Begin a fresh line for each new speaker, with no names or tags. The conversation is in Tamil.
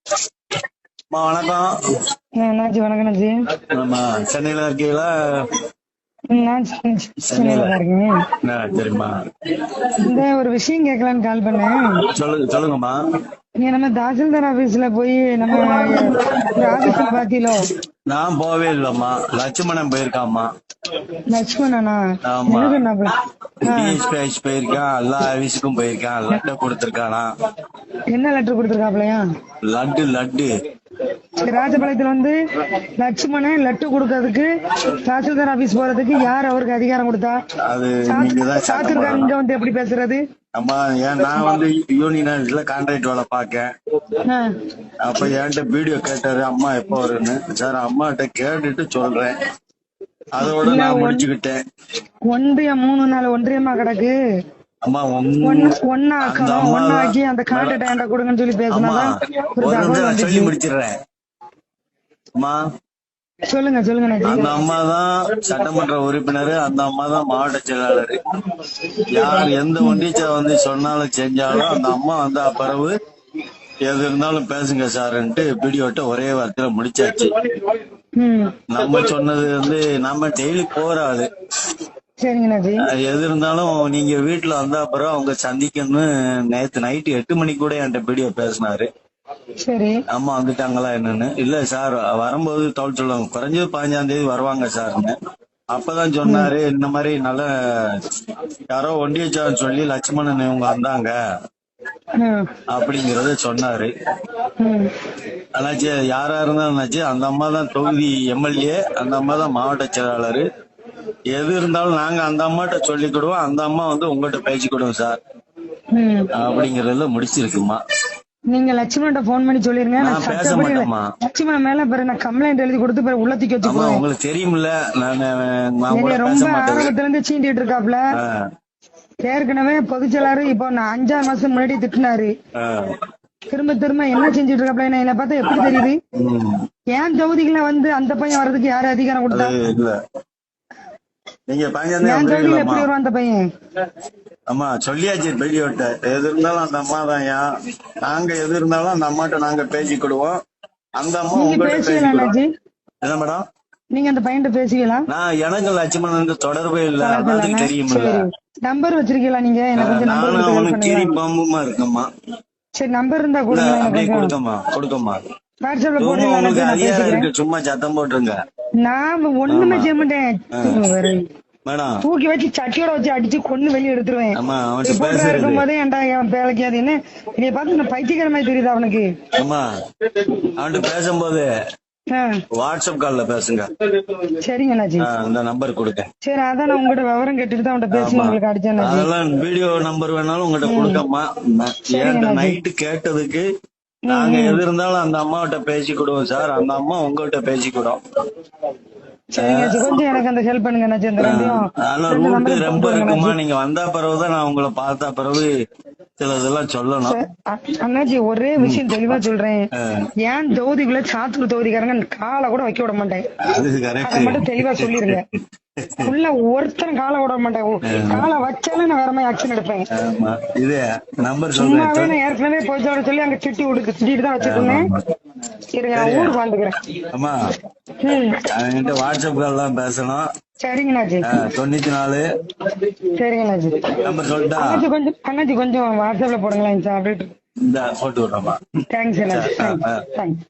அம்மா வணக்கம்.
என்னாச்சு? வணக்கம் அண்ணாச்சி.
நம்ம சென்னையில இருக்கீங்களா?
நான்
சென்னையில.
சென்னையில தான் இருக்கேன்.
சரிம்மா,
இந்த ஒரு விஷயம் கேட்கலான்னு கால் பண்ணேன்.
சொல்லுங்கம்மா.
நீங்க நம்ம தாசில்தார் ஆபீஸ்ல போய் நம்ம ஒரு ஆபீஸ்ல பாத்தீங்களோ?
நான் போவே இல்லம்மா, லட்சுமணன் போயிருக்காம்மா.
லட்சுமணனா?
ஆமா,
என்ன சொன்னாப்ல?
டிஎஸ்பிஐஸ் போயிருக்கான், எல்லா ஆபீஸுக்கும் போயிருக்கான், லெட்டர் கொடுத்திருக்கானா.
என்ன லெட்டர் கொடுத்துருக்காப்லயா?
லட்டு.
ராஜபாளையத்துல வந்து லட்சுமணன் லெட்டர் கொடுக்கறதுக்கு தாசில்தார் ஆபீஸ் போறதுக்கு யார் அவருக்கு அதிகாரம் கொடுத்தா?
அது நீங்கதான் சட்டம்
சாத்திருக்காங்க
போடணும்.
வந்து எப்படி பேசுறது?
அம்மா, நான் வந்து யூனியன் ஆபீஸ்ல கான்ட்ராக்ட் வேலை பார்க்கேன். அப்ப என்கிட்ட வீடியோ கேட்டாரு, அம்மா எப்ப வருன்னு. சார், அம்மாட்ட கேட்டுட்டு சொல்றேன், அதோட நான் முடிச்சுக்கிட்டேன்.
ஒன்றியமா கிடக்கு.
அம்மா,
ஒன்னாக்கி அந்த கான்ட்ராக்ட் கொடுங்கன்னு சொல்லி பேசினாதான் ஒரு தகவல் வந்துச்சு.
சொல்லி முடிச்சிடுறேன். அம்மா
சொல்லுங்க.
அந்த அம்மா தான் சட்டமன்ற உறுப்பினர், அந்த அம்மா தான் மாவட்ட செயலாளர். யார் எந்த ஒன்றிய வந்து சொன்னாலும் செஞ்சாலும் அந்த அம்மா வந்தா பிறகு எது இருந்தாலும் பேசுங்க சார்ன்ட்டு வீடியோட்ட ஒரே வார்த்தையில முடிச்சாச்சு. நம்ம சொன்னது வந்து நம்ம டெய்லி போற ஆளு. எது இருந்தாலும் நீங்க வீட்டுல வந்தா அப்புறம் அவங்க சந்திக்கணும்னு நேத்து நைட்டு 8 மணிக்கு கூட என்கிட்ட வீடியோ பேசினாரு.
சரி,
அம்மா வந்துட்டாங்களா என்னன்னு. இல்ல சார், வரும்போது தோல் சொல்லுவாங்க, குறைஞ்சது 15ஆம் தேதி வருவாங்க சார்ன்னு. அப்பதான் சொன்னாரு, இந்த மாதிரி நல்ல யாரோ ஒன்றியச்சான்னு சொல்லி லட்சுமணன் இவங்க வந்தாங்க அப்படிங்கறத சொன்னாரு. ஆனாச்சு யாரா இருந்தாச்சு அந்த அம்மா தான் தொகுதி எம்எல்ஏ, அந்த அம்மா தான் மாவட்ட செயலாளர். எது இருந்தாலும் நாங்க அந்த அம்மாட்ட சொல்லிக்கிடுவோம், அந்த அம்மா வந்து உங்ககிட்ட பேசிக்கிடுவோம் சார் அப்படிங்கறதுல முடிச்சிருக்குமா.
நீங்க லட்சுமணன் போன் பண்ணி சொல்லிருங்க.
நான் பேச மாட்டேம்மா.
லட்சுமணன் மேல நான் கம்ப்ளைண்ட் எழுதி கொடுத்து உள்ளத்துக்கு வச்சுக்கோங்க.
உங்களுக்கு தெரியுமில்ல, நான்
ரொம்ப ஆரம்பத்துல இருந்து சீண்டிட்டு இருக்காப்ல. ஏற்கனவே பொதுச்செயலாளர் இப்போ நான் 5 மாசம் முன்னாடி திட்டினாரு. திரும்ப என்ன செஞ்சுட்டு இருக்காப்ல? என்ன பார்த்தா எப்படி தெரியுது? ஏன் தொகுதிகளை வந்து அந்த பையன் வர்றதுக்கு யாரு அதிகாரம் கொடுத்தா?
நீங்க
என் தொகுதியில எப்படி வருவான் அந்த பையன்?
அம்மா சொல்லியாச்சு வெளியோட்ட, எது இருந்தாலும் அந்த அம்மா தான். நாங்க எது இருந்தாலும் அந்த அம்மாட்ட நாங்க பேசிக்கிடுவோம். அந்த அம்மா உங்கள்கிட்ட பேசிக்கிடுவோம். என்ன மேடம்,
நீங்க அந்த பையன் பேசுவீங்களா?
நான் எனக்கு லட்சுமணனுக்கு தொடர்பே இல்ல, அதுக்கு தெரியுமில்ல.
நம்பர் வச்சிருக்கீங்களா நீங்க? எனக்கு
நானும் அவனுக்கு கீரி பாம்புமா இருக்கம்மா.
சரி, நம்பர் இருந்தா
கொடுக்கம்மா. வாட்ஸ்அப்ல போடுங்க, அதிகாரம் இருக்கு, சும்மா சத்தம் போட்டுருங்க.
நான் ஒண்ணுமே செய்ய மாட்டேன் மேடம். தூக்கி வச்சு சட்டியோட வச்சு அடிச்சு கொண்டு வெளியே எடுத்துருவேன். இருக்கும் போதே ஏன்டா என் பேலைக்காது என்ன என்னைய பார்த்து நான் பைத்தியக்கார மாதிரி தெரியுது அவனுக்கு.
அவன்கிட்ட பேசும்போது வாட்ஸ்அப் கால்ல பேசுங்க.
சரிங்க அண்ணாச்சி,
இந்த நம்பர் கொடுங்க.
சரி, அதான் நான் உங்ககிட்ட விவரம் கேட்டுட்டு தான் அவன்கிட்ட பேசி உங்களுக்கு அடிச்சேன்.
அதெல்லாம் வீடியோ நம்பர் வேணாலும் உங்ககிட்ட கொடுக்கம்மா. நைட்டு கேட்டதுக்கு நாங்க எது இருந்தாலும் அந்த அம்மாவிட்ட பேசிக்கிடுவோம் சார், அந்த அம்மா உங்ககிட்ட பேசிக்கிடும்.
கொஞ்சம் எனக்கு அந்த ஹெல்ப் பண்ணுங்க.
ரூட் ரொம்ப இருக்குமா, நீங்க வந்தா பிறகுதான் நான் உங்களை பார்த்தா பிறகு சில இதெல்லாம் சொல்லணும்.
அண்ணாச்சி, ஒரே விஷயம் தெளிவா சொல்றேன். ஏன் தொகுதிக்குள்ள சாத்தூர் தொகுதிக்காரங்க காலை கூட வைக்க விட மாட்டேன். அதை மட்டும் தெளிவா சொல்லிருங்க. உள்ள ஒருத்தரும் காலை விட மாட்டேன். காலை வச்சாலும் நான் வேற மாதிரி ஆக்ஷன் எடுப்பேன்.
இது நம்பர்
சும்மாவே நான் ஏற்கனவே போய் சொல்லி அங்க திட்டிட்டு தான் வச்சிருக்கேன். சரி, நான் ஊருக்கு வந்துக்கிறேன்.
ஆமா, வாட்ஸ்அப் கால் தான் பேசணும்.
சரிங்கண்ணாச்சி.
94.
சரிங்கண்ணாச்சி,
நம்பர் சொல்லிட்டா
அண்ணாச்சி கொஞ்சம் வாட்ஸ்அப்ல போடுங்களேன் சார்.
இந்த போட்டு விடுறோமா?
தேங்க்ஸ் அண்ணாச்சி, தேங்க்ஸ்.